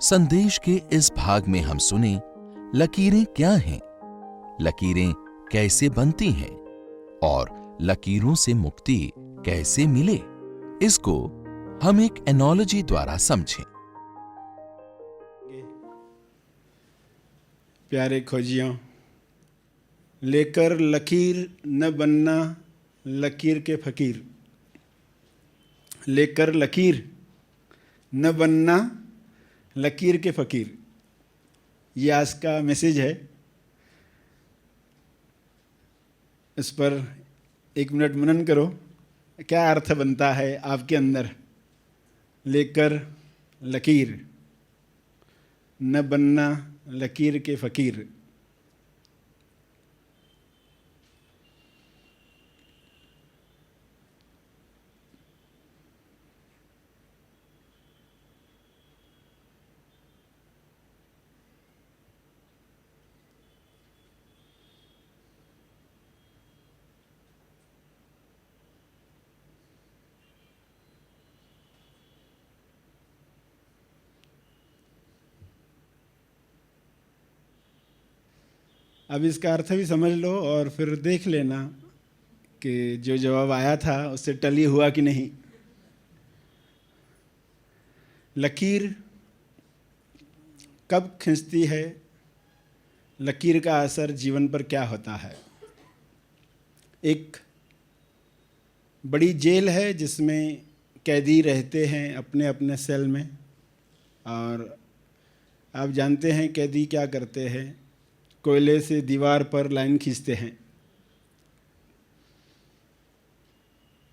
संदेश के इस भाग में हम सुने लकीरें क्या हैं, लकीरें कैसे बनती हैं और लकीरों से मुक्ति कैसे मिले। इसको हम एक एनोलॉजी द्वारा समझें। प्यारे खोजियों, लेकर लकीर न बनना लकीर के फकीर। लेकर लकीर न बनना लकीर के फकीर, ये आज का मैसेज है। इस पर एक मिनट मनन करो, क्या अर्थ बनता है आपके अंदर। लेकर लकीर न बनना लकीर के फकीर। अब इसका अर्थ भी समझ लो और फिर देख लेना कि जो जवाब आया था उससे टली हुआ कि नहीं। लकीर कब खींचती है, लकीर का असर जीवन पर क्या होता है। एक बड़ी जेल है जिसमें कैदी रहते हैं अपने अपने सेल में, और आप जानते हैं कैदी क्या करते हैं, कोयले से दीवार पर लाइन खींचते हैं।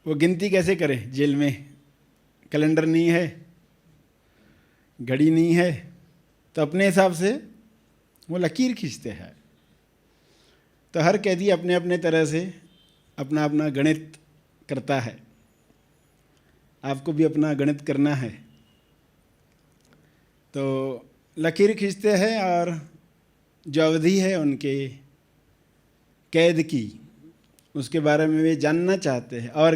वो गिनती कैसे करें, जेल में कैलेंडर नहीं है, घड़ी नहीं है, तो अपने हिसाब से वो लकीर खींचते हैं। तो हर कैदी अपने अपने तरह से अपना अपना गणित करता है। आपको भी अपना गणित करना है। तो लकीर खींचते हैं और जो अवधि है उनके कैद की, उसके बारे में वे जानना चाहते हैं और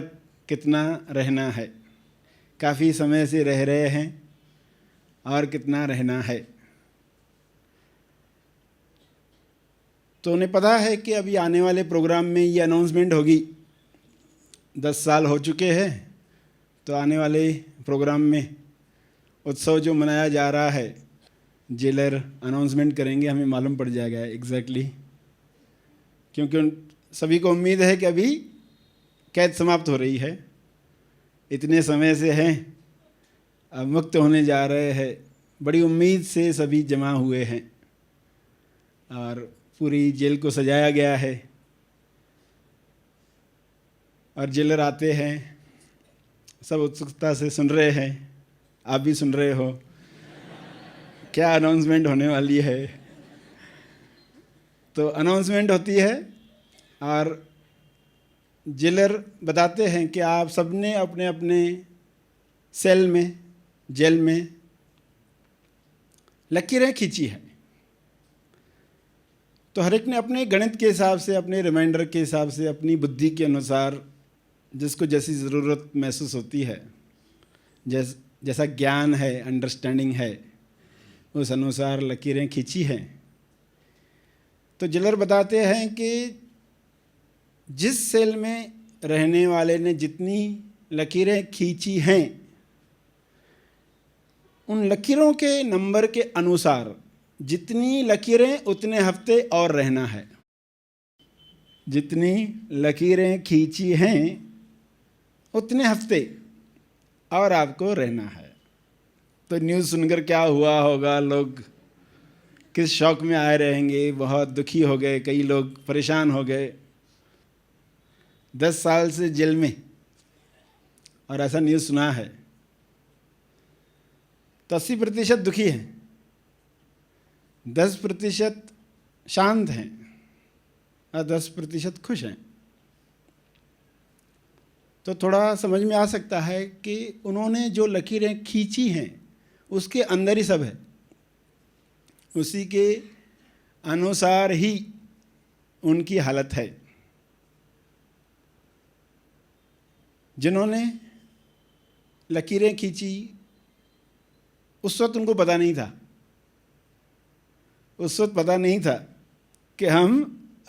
कितना रहना है। काफ़ी समय से रह रहे हैं और कितना रहना है। तो उन्हें पता है कि अभी आने वाले प्रोग्राम में ये अनाउंसमेंट होगी। 10 साल हो चुके हैं, तो आने वाले प्रोग्राम में उत्सव जो मनाया जा रहा है, जेलर अनाउंसमेंट करेंगे, हमें मालूम पड़ जाएगा एग्जैक्टली। क्योंकि उन सभी को उम्मीद है कि अभी कैद समाप्त हो रही है, इतने समय से हैं, अब मुक्त होने जा रहे हैं। बड़ी उम्मीद से सभी जमा हुए हैं और पूरी जेल को सजाया गया है। और जेलर आते हैं, सब उत्सुकता से सुन रहे हैं। आप भी सुन रहे हो क्या अनाउंसमेंट होने वाली है। तो अनाउंसमेंट होती है और जेलर बताते हैं कि आप सबने अपने अपने सेल में, जेल में लकीरें खींची है। तो हर एक ने अपने गणित के हिसाब से, अपने रिमाइंडर के हिसाब से, अपनी बुद्धि के अनुसार, जिसको जैसी ज़रूरत महसूस होती है, जैसा ज्ञान है, अंडरस्टैंडिंग है, उस अनुसार लकीरें खींची हैं। तो जेलर बताते हैं कि जिस सेल में रहने वाले ने जितनी लकीरें खींची हैं, उन लकीरों के नंबर के अनुसार जितनी लकीरें उतने हफ्ते और रहना है। जितनी लकीरें खींची हैं उतने हफ्ते और आपको रहना है। तो न्यूज़ सुनकर क्या हुआ होगा, लोग किस शौक में आए रहेंगे, बहुत दुखी हो गए, कई लोग परेशान हो गए। 10 साल से जेल में, और ऐसा न्यूज़ सुना है। तो 80% दुखी हैं, 10% शांत हैं और 10% खुश हैं। तो थोड़ा समझ में आ सकता है कि उन्होंने जो लकीरें खींची हैं उसके अंदर ही सब है, उसी के अनुसार ही उनकी हालत है। जिन्होंने लकीरें खींची उस वक्त उनको पता नहीं था, उस वक्त पता नहीं था कि हम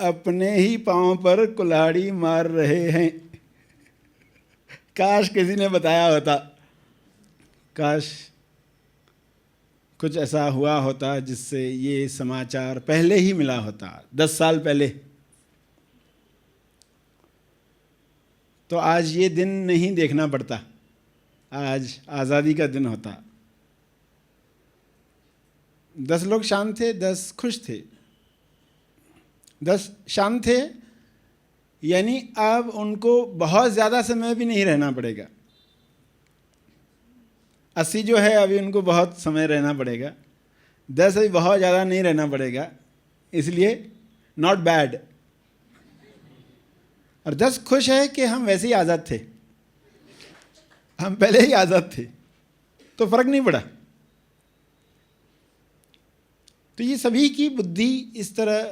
अपने ही पांव पर कुल्हाड़ी मार रहे हैं। काश किसी ने बताया होता, काश कुछ ऐसा हुआ होता जिससे ये समाचार पहले ही मिला होता, 10 साल पहले, तो आज ये दिन नहीं देखना पड़ता, आज आज़ादी का दिन होता। 10 लोग शांत थे, 10 खुश थे। 10 शांत थे यानी अब उनको बहुत ज़्यादा समय भी नहीं रहना पड़ेगा। 80 जो है अभी उनको बहुत समय रहना पड़ेगा, 10 अभी बहुत ज़्यादा नहीं रहना पड़ेगा, इसलिए नॉट बैड। और 10 खुश है कि हम वैसे ही आज़ाद थे, हम पहले ही आज़ाद थे, तो फर्क नहीं पड़ा। तो ये सभी की बुद्धि इस तरह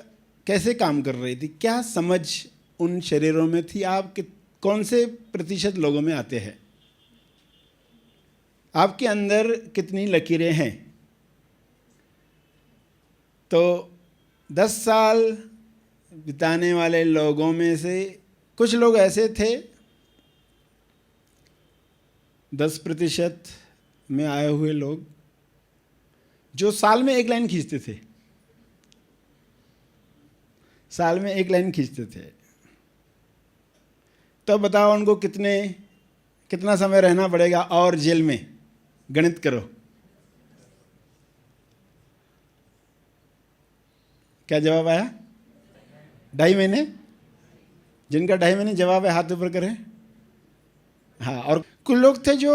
कैसे काम कर रही थी, क्या समझ उन शरीरों में थी, आप कौन से प्रतिशत लोगों में आते हैं, आपके अंदर कितनी लकीरें हैं। तो 10 साल बिताने वाले लोगों में से कुछ लोग ऐसे थे, 10% में आए हुए लोग, जो साल में एक लाइन खींचते थे, साल में एक लाइन खींचते थे। तो बताओ उनको कितना समय रहना पड़ेगा और जेल में, गणित करो। क्या जवाब आया? 2.5 महीने। जिनका 2.5 महीने जवाब है हाथ ऊपर करें। हाँ, और कुछ लोग थे जो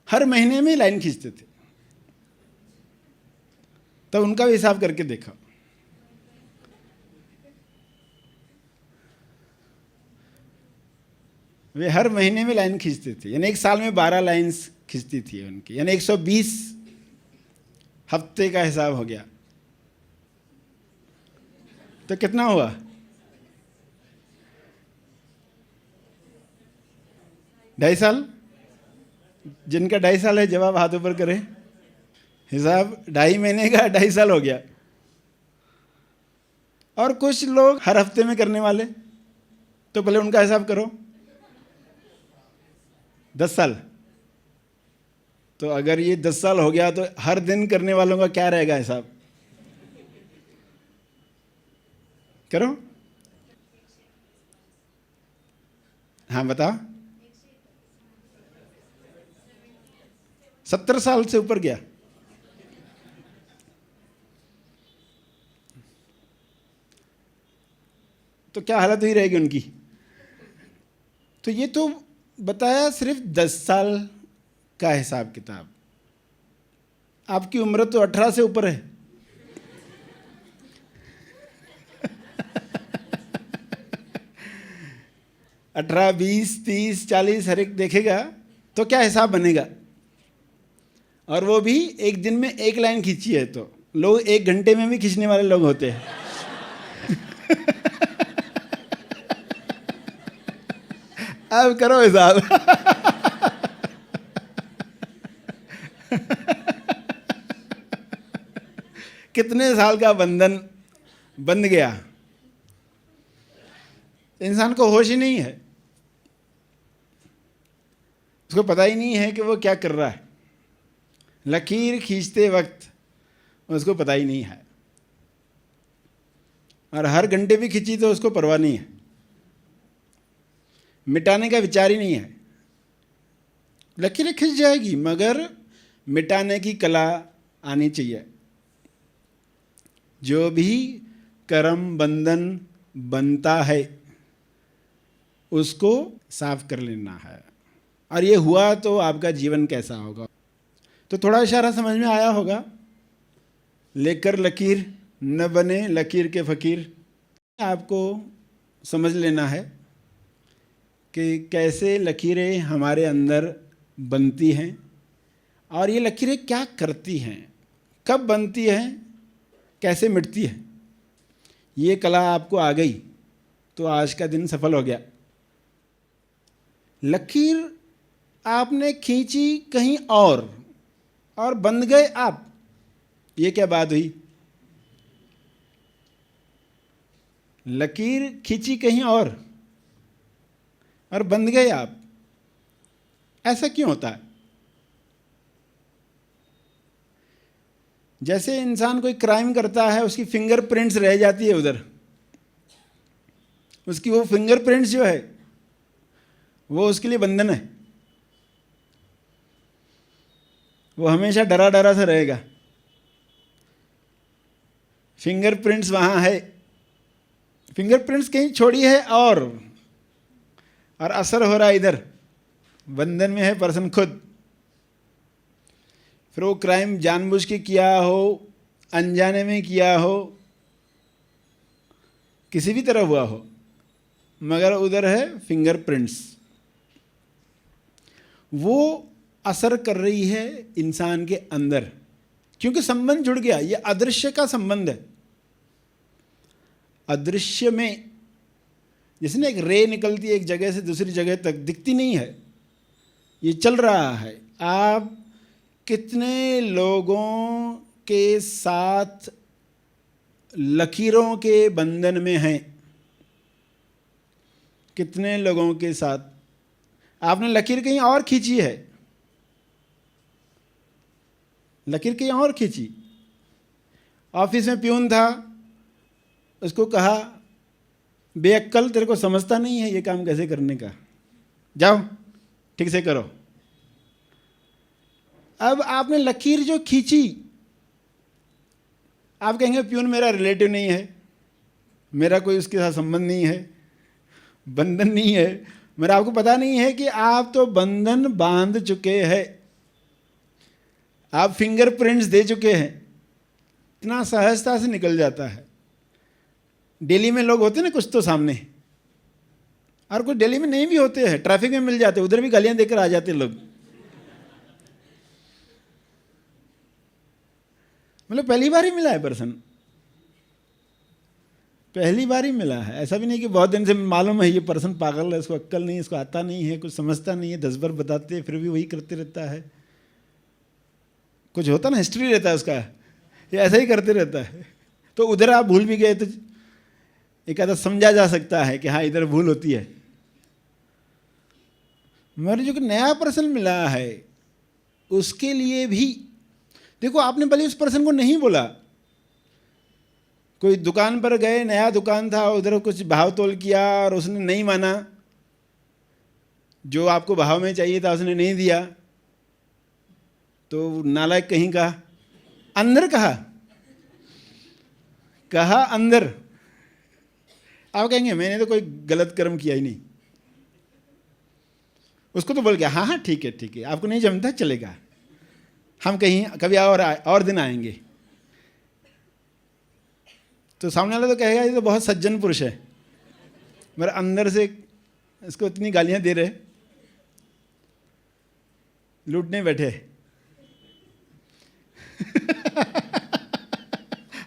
हर महीने में लाइन खींचते थे, तो उनका भी हिसाब करके देखो। वे हर महीने में लाइन खींचते थे, यानी एक साल में 12 लाइन्स खींचती थी उनकी, यानी 120 हफ्ते का हिसाब हो गया। तो कितना हुआ? ढाई साल। जिनका 2.5 साल है जवाब हाथ ऊपर करें। हिसाब 2.5 महीने का 2.5 साल हो गया। और कुछ लोग हर हफ्ते में करने वाले, तो पहले उनका हिसाब करो। 10 साल। तो अगर ये 10 साल हो गया तो हर दिन करने वालों का क्या रहेगा हिसाब? करो। हाँ बताओ। 70 साल से ऊपर गया। तो क्या हालत हुई रहेगी उनकी? तो ये तो बताया सिर्फ 10 साल का हिसाब किताब। आपकी उम्र तो 18 से ऊपर है। अठारह, 20, 30, 40 हर एक देखेगा तो क्या हिसाब बनेगा। और वो भी एक दिन में एक लाइन खींची है, तो लोग 1 घंटे में भी खींचने वाले लोग होते हैं। अब करो हिसाब। कितने साल का बंधन बंध गया। इंसान को होश ही नहीं है, उसको पता ही नहीं है कि वो क्या कर रहा है। लकीर खींचते वक्त उसको पता ही नहीं है, और हर घंटे भी खींची तो उसको परवाह नहीं है, मिटाने का विचार ही नहीं है। लकीरें खिंच जाएगी मगर मिटाने की कला आनी चाहिए। जो भी कर्म बंधन बनता है उसको साफ कर लेना है। और ये हुआ तो आपका जीवन कैसा होगा। तो थोड़ा इशारा समझ में आया होगा। लेकर लकीर न बने लकीर के फकीर। आपको समझ लेना है कि कैसे लकीरें हमारे अंदर बनती हैं और ये लकीरें क्या करती हैं, कब बनती हैं, कैसे मिटती है। ये कला आपको आ गई तो आज का दिन सफल हो गया। लकीर आपने खींची कहीं और बंध गए आप। ये क्या बात हुई? लकीर खींची कहीं और बंध गए आप। ऐसा क्यों होता है? जैसे इंसान कोई क्राइम करता है, उसकी फिंगरप्रिंट्स रह जाती है उधर, उसकी वो फिंगरप्रिंट्स जो है वो उसके लिए बंधन है। वो हमेशा डरा डरा सा रहेगा। फिंगरप्रिंट्स वहाँ है, फिंगरप्रिंट्स कहीं छोड़ी है और असर हो रहा है इधर, बंधन में है पर्सन खुद। फिर वो क्राइम जानबूझ के किया हो, अनजाने में किया हो, किसी भी तरह हुआ हो, मगर उधर है फिंगरप्रिंट्स। वो असर कर रही है इंसान के अंदर, क्योंकि संबंध जुड़ गया। ये अदृश्य का संबंध है। अदृश्य में जैसे ना एक रे निकलती है एक जगह से दूसरी जगह तक, दिखती नहीं है, ये चल रहा है। आप कितने लोगों के साथ लकीरों के बंधन में हैं? कितने लोगों के साथ आपने लकीर कहीं और खींची है, लकीर कहीं और खींची। ऑफिस में प्यून था, उसको कहा बेअक्कल, तेरे को समझता नहीं है ये काम कैसे करने का, जाओ ठीक से करो। अब आपने लकीर जो खींची, आप कहेंगे प्यून मेरा रिलेटिव नहीं है, मेरा कोई उसके साथ संबंध नहीं है, बंधन नहीं है, मेरा आपको पता नहीं है कि आप तो बंधन बांध चुके हैं, आप फिंगरप्रिंट्स दे चुके हैं। इतना सहजता से निकल जाता है। दिल्ली में लोग होते हैं ना कुछ तो सामने, और कुछ दिल्ली में नहीं भी होते हैं, ट्रैफिक में मिल जाते, उधर भी गालियां देकर आ जाते लोग। मतलब पहली बार ही मिला है पर्सन, पहली बार ही मिला है। ऐसा भी नहीं कि बहुत दिन से मालूम है ये पर्सन पागल है, इसको अक्ल नहीं, इसको आता नहीं है, कुछ समझता नहीं है, 10 बार बताते फिर भी वही करते रहता है। कुछ होता ना, हिस्ट्री रहता है उसका, ये ऐसा ही करते रहता है। तो उधर आप भूल भी गए तो एक आधा समझा जा सकता है कि हाँ इधर भूल होती है। मगर जो नया पर्सन मिला है उसके लिए भी देखो, आपने भले उस पर्सन को नहीं बोला, कोई दुकान पर गए, नया दुकान था, उधर कुछ भाव तोल किया और उसने नहीं माना, जो आपको भाव में चाहिए था उसने नहीं दिया, तो नालायक कहीं का, अंदर कहा अंदर। आप कहेंगे मैंने तो कोई गलत कर्म किया ही नहीं, उसको तो बोल गया हाँ हाँ ठीक है, आपको नहीं जमता चलेगा, हम कहीं कभी और दिन आएंगे। तो सामने वाला तो कहेगा ये तो बहुत सज्जन पुरुष है, मगर अंदर से इसको इतनी गालियां दे रहे, लूटने बैठे।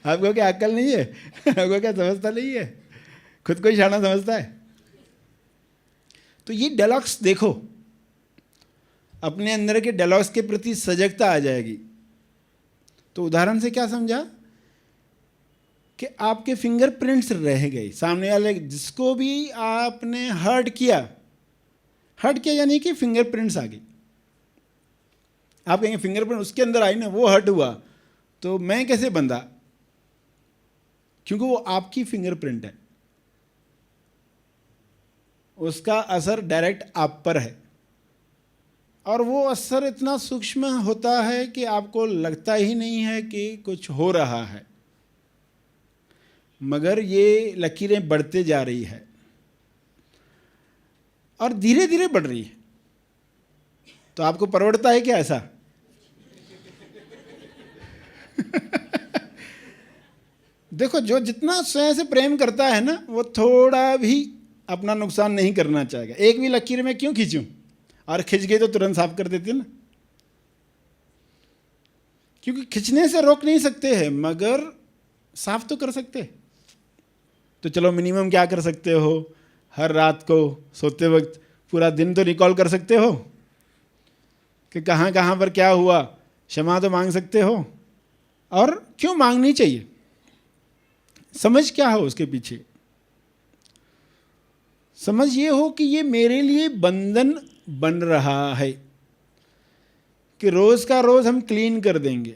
आपको क्या अक्ल नहीं है? आपको क्या समझता नहीं है? खुद को ही शाना समझता है। तो ये डायलॉग्स देखो, अपने अंदर के डायलॉग्स के प्रति सजगता आ जाएगी। तो उदाहरण से क्या समझा कि आपके फिंगरप्रिंट्स रह गए, सामने वाले जिसको भी आपने हर्ट किया यानी कि फिंगरप्रिंट्स आ गई। आप कहेंगे फिंगरप्रिंट उसके अंदर आई ना, वो हर्ट हुआ तो मैं कैसे बंधा? क्योंकि वो आपकी फिंगरप्रिंट है, उसका असर डायरेक्ट आप पर है, और वो असर इतना सूक्ष्म होता है कि आपको लगता ही नहीं है कि कुछ हो रहा है, मगर ये लकीरें बढ़ते जा रही है और धीरे धीरे बढ़ रही है। तो आपको परवड़ता है क्या ऐसा? देखो, जो जितना स्वयं से प्रेम करता है ना, वो थोड़ा भी अपना नुकसान नहीं करना चाहेगा। एक भी लकीर में क्यों खींचूं, और खिंच गई तो तुरंत साफ कर देते ना, क्योंकि खिंचने से रोक नहीं सकते हैं मगर साफ तो कर सकते। तो चलो मिनिमम क्या कर सकते हो, हर रात को सोते वक्त पूरा दिन तो रिकॉल कर सकते हो, कि कहाँ कहाँ पर क्या हुआ, क्षमा तो मांग सकते हो। और क्यों मांगनी चाहिए, समझ क्या हो उसके पीछे? समझ ये हो कि ये मेरे लिए बंधन बन रहा है कि रोज का रोज हम क्लीन कर देंगे,